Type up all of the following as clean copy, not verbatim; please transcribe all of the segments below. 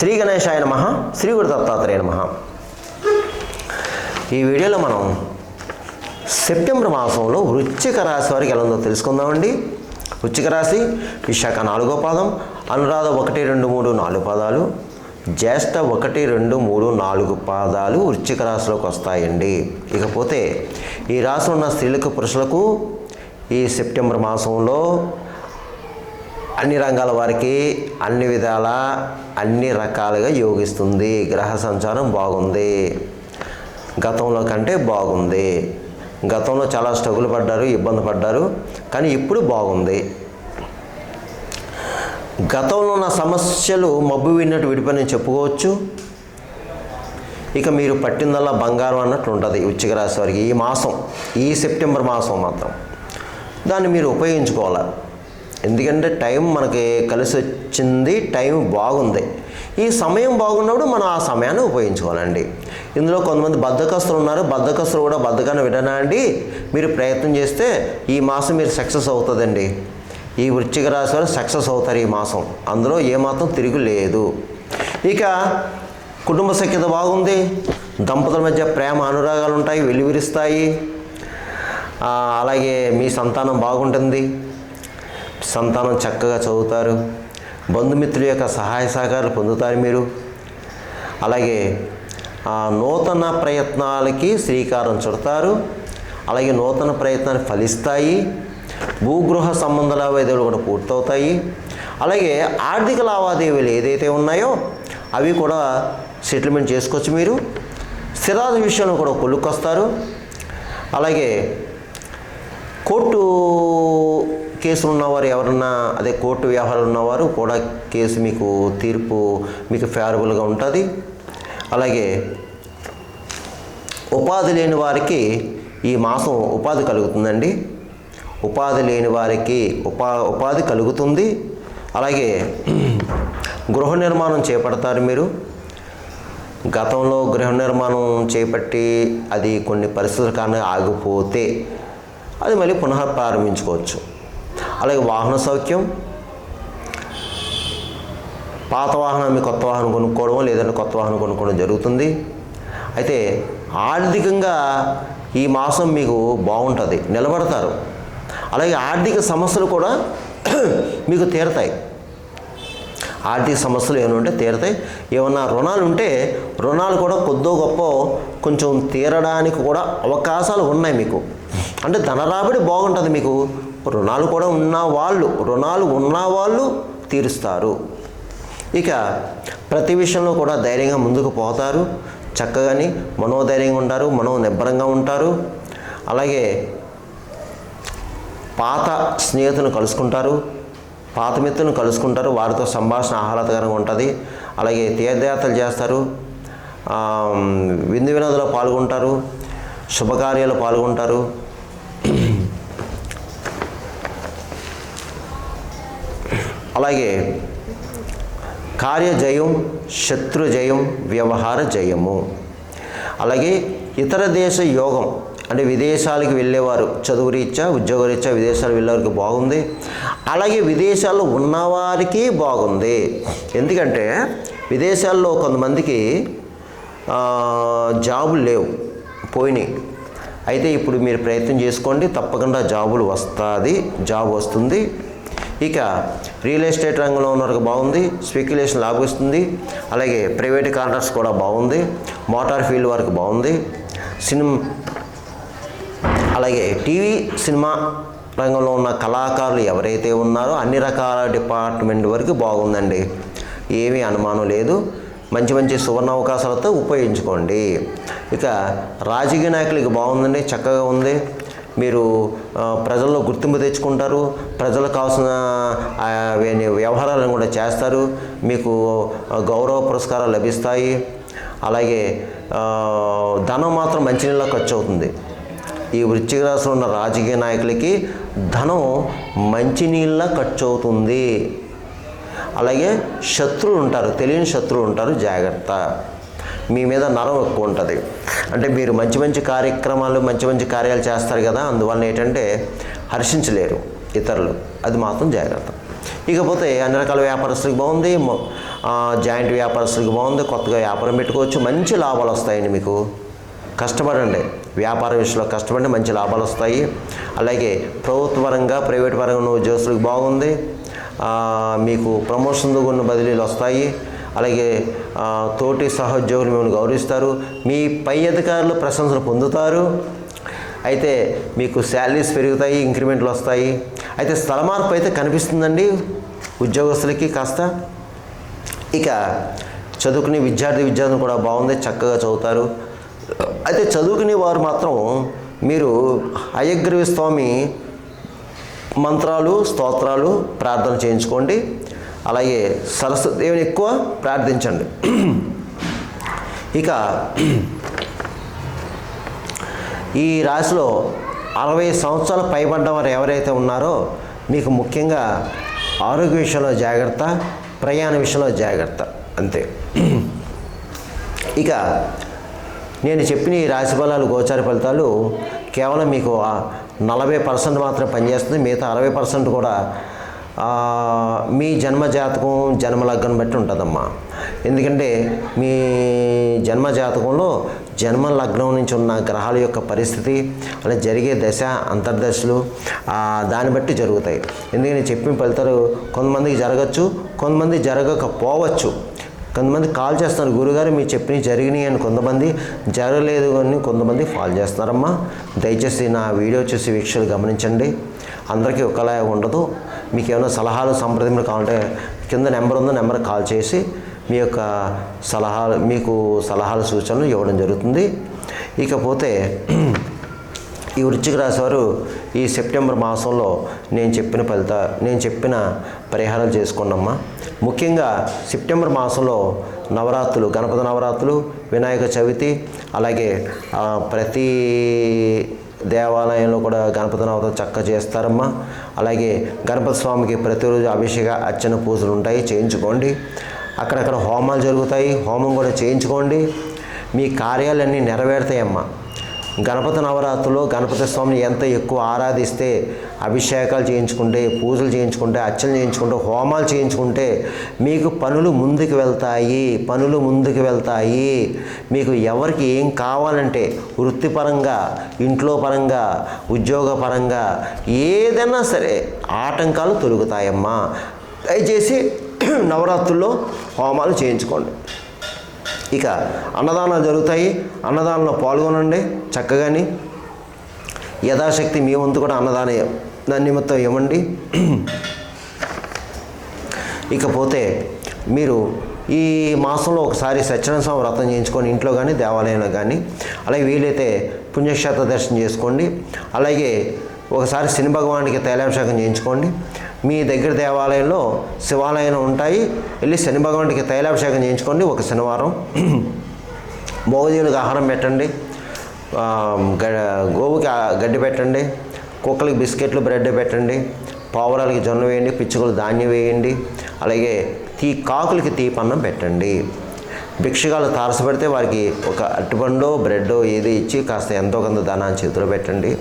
శ్రీ గణేశాయ నమః. శ్రీ గురు దత్తాత్రేయ నమః. ఈ వీడియోలో మనం సెప్టెంబర్ మాసంలో వృశ్చిక రాశి వారికి ఎలా ఉందో తెలుసుకుందామండి. వృశ్చిక రాశి విశాఖ 4వ పాదం, అనురాధ 1, 2, 3, 4 పాదాలు, జ్యేష్ఠ 1, 2, 3, 4 పాదాలు వృశ్చిక రాశిలోకి వస్తాయండి. ఇకపోతే ఈ రాశిలో ఉన్న స్త్రీలకు పురుషులకు ఈ సెప్టెంబర్ మాసంలో అన్ని రంగాల వారికి అన్ని విధాల అన్ని రకాలుగా యోగిస్తుంది. గ్రహ సంచారం బాగుంది, గతంలో కంటే బాగుంది. గతంలో చాలా స్ట్రగుల్ పడ్డారు, ఇబ్బంది పడ్డారు, కానీ ఇప్పుడు బాగుంది. గతంలో ఉన్న సమస్యలు మబ్బు విన్నట్టు విడిపోయి చెప్పుకోవచ్చు. ఇక మీరు పట్టిందల్లా బంగారం అన్నట్లు ఉంటుంది వృశ్చిక రాశి వారికి ఈ మాసం, ఈ సెప్టెంబర్ మాసం మాత్రం. దాన్ని మీరు ఉపయోగించుకోవాలి. ఎందుకంటే టైం మనకి కలిసి వచ్చింది, టైం బాగుంది. ఈ సమయం బాగున్నప్పుడు మనం ఆ సమయాన్ని ఉపయోగించుకోవాలండి. ఇందులో కొంతమంది బద్ధకస్తులు ఉన్నారు. బద్ధకస్తులు కూడా బద్ధకాన్ని విననండి. మీరు ప్రయత్నం చేస్తే ఈ మాసం మీరు సక్సెస్ అవుతుందండి. ఈ వృశ్చిక రాశి వారు సక్సెస్ అవుతారు ఈ మాసం. అందులో ఏమాత్రం తిరుగు లేదు. ఇక కుటుంబ సఖ్యత బాగుంది. దంపతుల మధ్య ప్రేమ అనురాగాలు ఉంటాయి, వెలువరిస్తాయి. అలాగే మీ సంతానం బాగుంటుంది. సంతానం చక్కగా చదువుతారు. బంధుమిత్రుల యొక్క సహాయ సహకారాలు పొందుతారు మీరు. అలాగే నూతన ప్రయత్నాలకి శ్రీకారం చుడతారు. అలాగే నూతన ప్రయత్నాలు ఫలిస్తాయి. భూగృహ సంబంధ లావాదేవీలు కూడా పూర్తవుతాయి. అలాగే ఆర్థిక లావాదేవీలు ఏదైతే ఉన్నాయో అవి కూడా సెటిల్మెంట్ చేసుకోవచ్చు మీరు. స్థిరాస్తి విషయంలో కూడా కొలుక్కొస్తారు. అలాగే కోర్టు కేసులు ఉన్నవారు ఎవరన్నా, అదే కోర్టు వ్యవహారాలు ఉన్నవారు కూడా కేసు మీకు తీర్పు మీకు ఫేవరబుల్గా ఉంటుంది. అలాగే ఉపాధి లేని వారికి ఈ మాసం ఉపాధి కలుగుతుందండి. ఉపాధి లేని వారికి ఉపాధి కలుగుతుంది. అలాగే గృహ నిర్మాణం చేపడతారు మీరు. గతంలో గృహ నిర్మాణం చేపట్టి అది కొన్ని పరిస్థితుల కారణంగా ఆగిపోతే అది మళ్ళీ పునః ప్రారంభించుకోవచ్చు. అలాగే వాహన సౌఖ్యం, పాత వాహనాన్ని కొత్త వాహనం కొనుక్కోవడం లేదంటే కొత్త వాహనం కొనుక్కోవడం జరుగుతుంది. అయితే ఆర్థికంగా ఈ మాసం మీకు బాగుంటుంది, నిలబడతారు. అలాగే ఆర్థిక సమస్యలు కూడా మీకు తీరతాయి. ఆర్థిక సమస్యలు ఏమంటే తీరతాయి. ఏమన్నా రుణాలు ఉంటే రుణాలు కూడా కొద్దో గొప్ప కొంచెం తీరడానికి కూడా అవకాశాలు ఉన్నాయి మీకు. అంటే ధనరాబడి బాగుంటుంది మీకు. రుణాలు ఉన్నవాళ్ళు తీరుస్తారు. ఇక ప్రతి విషయంలో కూడా ధైర్యంగా ముందుకు పోతారు. చక్కగాని మనోధైర్యంగా ఉంటారు, మనోనిబ్బరంగా ఉంటారు. అలాగే పాత స్నేహితులను కలుసుకుంటారు, పాత మిత్రులను కలుసుకుంటారు. వారితో సంభాషణ ఆహ్లాదకరంగా ఉంటుంది. అలాగే తీర్థయాత్రలు చేస్తారు, విందు వినోదాల్లో పాల్గొంటారు, శుభకార్యాలు పాల్గొంటారు. అలాగే కార్యజయం, శత్రుజయం, వ్యవహార జయము. అలాగే ఇతర దేశ యోగం, అంటే విదేశాలకు వెళ్ళేవారు చదువు రీత్యా ఉద్యోగ రీత్యా విదేశాలు వెళ్ళేవారికి బాగుంది. అలాగే విదేశాల్లో ఉన్నవారికి బాగుంది. ఎందుకంటే విదేశాల్లో కొంతమందికి జాబులు లేవు, పోయినాయి. అయితే ఇప్పుడు మీరు ప్రయత్నం చేసుకోండి, తప్పకుండా జాబ్ వస్తుంది. ఇక రియల్ ఎస్టేట్ రంగంలో ఉన్న వారికి బాగుంది, స్పెక్యులేషన్ లాభిస్తుంది. అలాగే ప్రైవేట్ కాంట్రాక్ట్స్ కూడా బాగుంది, మోటార్ ఫీల్డ్ వారికి బాగుంది. అలాగే టీవీ సినిమా రంగంలో ఉన్న కళాకారులు ఎవరైతే ఉన్నారో అన్ని రకాల డిపార్ట్మెంట్ వరకు బాగుందండి. ఏమీ అనుమానం లేదు. మంచి మంచి సువర్ణ అవకాశాలతో ఉపయోగించుకోండి. ఇక రాజకీయ నాయకులకి బాగుందండి, చక్కగా ఉంది. మీరు ప్రజల్లో గుర్తింపు తెచ్చుకుంటారు, ప్రజలకు కావాల్సిన వ్యవహారాలను కూడా చేస్తారు. మీకు గౌరవ పురస్కారాలు లభిస్తాయి. అలాగే ధనం మాత్రం మంచినీళ్ళ ఖర్చు అవుతుంది. ఈ వృశ్చిక రాశిలో ఉన్న రాజకీయ నాయకులకి ధనం మంచినీళ్ళ ఖర్చు అవుతుంది. అలాగే శత్రువులు ఉంటారు, తెలియని శత్రువులు ఉంటారు, జాగ్రత్త. మీ మీద నరం ఎక్కువ ఉంటుంది. అంటే మీరు మంచి మంచి కార్యక్రమాలు మంచి కార్యాలు చేస్తారు కదా, అందువల్ల ఏంటంటే హర్షించలేరు ఇతరులు, అది మాత్రం జాగ్రత్త. ఇకపోతే అన్ని రకాల వ్యాపారస్తులకు బాగుంది. జాయింట్ వ్యాపారస్తులకు బాగుంది, కొత్తగా వ్యాపారం పెట్టుకోవచ్చు, మంచి లాభాలు వస్తాయండి మీకు. కష్టపడండి, వ్యాపార విషయంలో కష్టపడి మంచి లాభాలు వస్తాయి. అలాగే ప్రభుత్వ పరంగా ప్రైవేట్ పరంగా ఉన్న ఉద్యోగస్తులకు బాగుంది, మీకు ప్రమోషన్తో ఉన్న బదిలీలు వస్తాయి. అలాగే తోటి సహోద్యోగులు మిమ్మల్ని గౌరవిస్తారు, మీ పై అధికారులు ప్రశంసలు పొందుతారు. అయితే మీకు శాలరీస్ పెరుగుతాయి, ఇంక్రిమెంట్లు వస్తాయి. అయితే స్థల మార్పు అయితే కనిపిస్తుందండి ఉద్యోగస్తులకి కాస్త. ఇక చదువుకునే విద్యార్థులు కూడా బాగుంది, చక్కగా చదువుతారు. అయితే చదువుకునే వారు మాత్రం మీరు హయగ్రీవ స్వామి మంత్రాలు స్తోత్రాలు ప్రార్థన చేయించుకోండి. అలాగే సరస్వతి దేవుని ఎక్కువ ప్రార్థించండి. ఇక ఈ రాశిలో 60 సంవత్సరాలు పైబడ్డ వారు ఎవరైతే ఉన్నారో మీకు ముఖ్యంగా ఆరోగ్య విషయంలో జాగ్రత్త, ప్రయాణ విషయంలో జాగ్రత్త అంతే. ఇక నేను చెప్పిన ఈ రాశి ఫలాలు గోచార ఫలితాలు కేవలం మీకు 40% మాత్రం పనిచేస్తుంది. మిగతా 60% కూడా మీ జన్మ జాతకం జన్మ లగ్నం బట్టి ఉంటుందమ్మా. ఎందుకంటే మీ జన్మ జాతకంలో జన్మ లగ్నం నుంచి ఉన్న గ్రహాల యొక్క పరిస్థితి, అలా జరిగే దశ అంతర్దశలు దాన్ని బట్టి జరుగుతాయి. ఎందుకంటే చెప్పిన ఫలితాలు కొంతమందికి జరగచ్చు, కొంతమంది జరగకపోవచ్చు. కొంతమంది కాల్ చేస్తున్నారు, గురుగారు మీరు చెప్పినవి జరిగినాయి అని, కొంతమంది జరగలేదు అని కొంతమంది కాల్ చేస్తున్నారమ్మా. దయచేసి నా వీడియో చూసి వీక్షలు గమనించండి. అందరికీ ఒకలా ఉండదు. మీకు ఏమైనా సలహాలు సంప్రదింపులు కావాలంటే కింద నెంబర్ ఉందో నెంబర్కి కాల్ చేసి మీ యొక్క సలహాలు సూచనలు ఇవ్వడం జరుగుతుంది. ఇకపోతే ఈ వృశ్చిక రాశి వారు ఈ సెప్టెంబర్ మాసంలో నేను చెప్పిన పరిహారాలు చేసుకోండమ్మా. ముఖ్యంగా సెప్టెంబర్ మాసంలో నవరాత్రులు, గణపతి నవరాత్రులు, వినాయక చవితి, అలాగే ప్రతి దేవాలయంలో కూడా గణపతి నవరాత్రులు చక్కగా చేస్తారమ్మా. అలాగే గణపతి స్వామికి ప్రతిరోజు అభిషేక అర్చన పూజలు ఉంటాయి, చేయించుకోండి. అక్కడక్కడ హోమాలు జరుగుతాయి, హోమం కూడా చేయించుకోండి. మీ కార్యాలన్నీ నెరవేరుతాయమ్మా. గణపతి నవరాత్రుల్లో గణపతి స్వామిని ఎంత ఎక్కువ ఆరాధిస్తే, అభిషేకాలు చేయించుకుంటే, పూజలు చేయించుకుంటే, అర్చనలు చేయించుకుంటే, హోమాలు చేయించుకుంటే మీకు పనులు ముందుకు వెళ్తాయి. మీకు ఎవరికి ఏం కావాలంటే వృత్తిపరంగా, ఇంట్లో పరంగా, ఉద్యోగపరంగా ఏదైనా సరే ఆటంకాలు తొలగుతాయమ్మా. దయచేసి నవరాత్రుల్లో హోమాలు చేయించుకోండి. ఇక అన్నదానాలు జరుగుతాయి, అన్నదానంలో పాల్గొనండి చక్కగాని. యథాశక్తి మీ వంతు కూడా దాని నిమిత్తం ఇవ్వండి. ఇకపోతే మీరు ఈ మాసంలో ఒకసారి సత్యనారాయణ స్వామి వ్రతం చేయించుకొని ఇంట్లో కానీ దేవాలయంలో కానీ, అలాగే వీలైతే పుణ్యక్షేత్ర దర్శనం చేసుకోండి. అలాగే ఒకసారి శని భగవానికి తైలాభిషేకం చేయించుకోండి. మీ దగ్గర దేవాలయంలో శివాలయాలు ఉంటాయి, వెళ్ళి శని భగవానికి తైలాభిషేకం చేయించుకోండి ఒక శనివారం. మోగజీవులకు ఆహారం పెట్టండి, గోవుకి గడ్డి పెట్టండి, కుక్కలకి బిస్కెట్లు బ్రెడ్ పెట్టండి, పావురాలకి జొన్న వేయండి, పిచ్చుకలు ధాన్యం వేయండి. అలాగే కాకులకి తీపన్నం పెట్టండి. భిక్షగాలు తారసపెడితే వారికి ఒక అరటిపండో బ్రెడ్డో ఏది ఇచ్చి కాస్త ఎంతో కొంత ధనాన్ని చేతిలో పెట్టండి.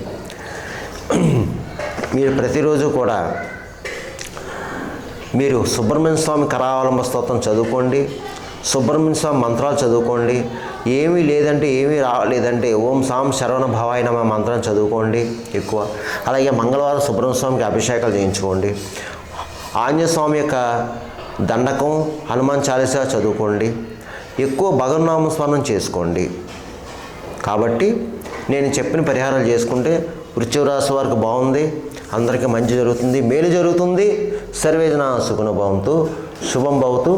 మీరు ప్రతిరోజు కూడా మీరు సుబ్రహ్మణ్య స్వామి కరావలంబ స్తోత్రం చదువుకోండి, సుబ్రహ్మణ్య స్వామి మంత్రాలు చదువుకోండి. ఏమీ రాలేదంటే ఓం సాం శరవణ భవాయ నమ మంత్రం చదువుకోండి ఎక్కువ. అలాగే మంగళవారం సుబ్రహ్మణ్య స్వామికి అభిషేకాలు చేయించుకోండి. ఆంజనేయ స్వామి యొక్క దండకం, హనుమాన్ చాలీసా చదువుకోండి. ఎక్కువ భగవన్నామ స్మరణం చేసుకోండి. కాబట్టి నేను చెప్పిన పరిహారాలు చేసుకుంటే వృశ్చిక రాశి వారికి బాగుంది, అందరికీ మంచి జరుగుతుంది, మేలు జరుగుతుంది. సర్వేజన సుఖినో భవంతు, శుభం భవతు,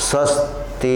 స్వస్తి.